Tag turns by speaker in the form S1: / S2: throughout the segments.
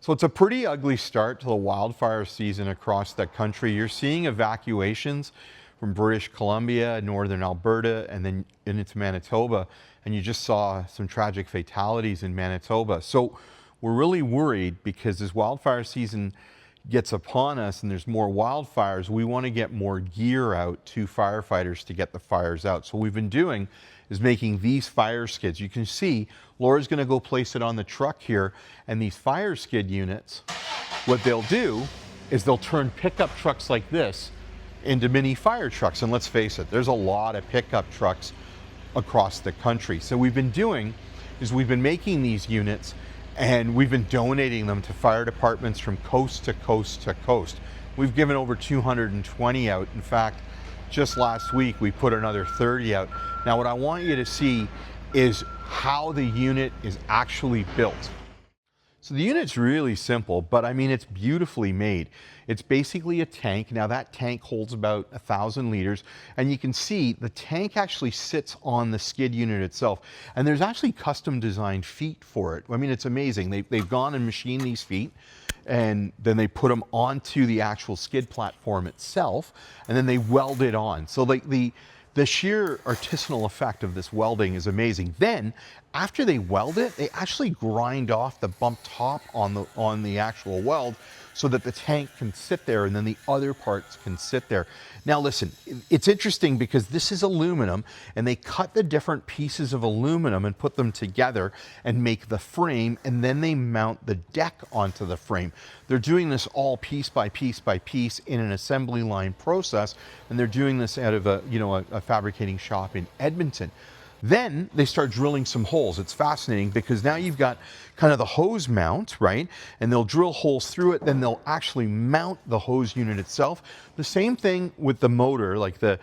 S1: So it's a pretty ugly start to the wildfire season across the country. You're seeing evacuations from British Columbia, northern Alberta, and then into Manitoba. And you just saw some tragic fatalities in Manitoba. So we're really worried because as wildfire season gets upon us and there's more wildfires, we want to get more gear out to firefighters to get the fires out. So what we've been doing is making these fire skids. You can see Laura's going to go place it on the truck here, and these fire skid units, what they'll do is they'll turn pickup trucks like this into mini fire trucks. And let's face it, there's a lot of pickup trucks across the country. So what we've been doing is we've been making these units and we've been donating them to fire departments from coast to coast to coast. We've given over 220 out. In fact, just last week we put another 30 out. Now what I want you to see is how the unit is actually built. So the unit's really simple, but I mean, it's beautifully made. It's basically a tank. Now that tank holds about 1,000 liters, and you can see the tank actually sits on the skid unit itself. And there's actually custom designed feet for it. I mean, it's amazing. They've gone and machined these feet, and then they put them onto the actual skid platform itself, and then they weld it on. So like the sheer artisanal effect of this welding is amazing. Then, after they weld it, they actually grind off the bump top on the actual weld so that the tank can sit there and then the other parts can sit there. Now listen, it's interesting because this is aluminum and they cut the different pieces of aluminum and put them together and make the frame, and then they mount the deck onto the frame. They're doing this all piece by piece by piece in an assembly line process, and they're doing this out of a fabricating shop in Edmonton. Then they start drilling some holes. It's fascinating because now you've got kind of the hose mount, right? And they'll drill holes through it, then they'll actually mount the hose unit itself. The same thing with the motor, like the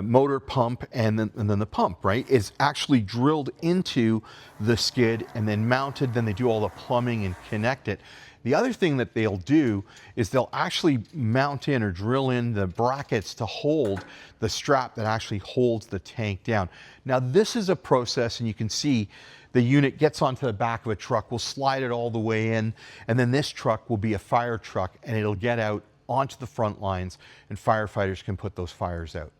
S1: motor pump and then the pump, right? Is actually drilled into the skid and then mounted, then they do all the plumbing and connect it. The other thing that they'll do is they'll actually mount in or drill in the brackets to hold the strap that actually holds the tank down. Now this is a process, and you can see the unit gets onto the back of a truck, we'll slide it all the way in, and then this truck will be a fire truck and it'll get out onto the front lines and firefighters can put those fires out.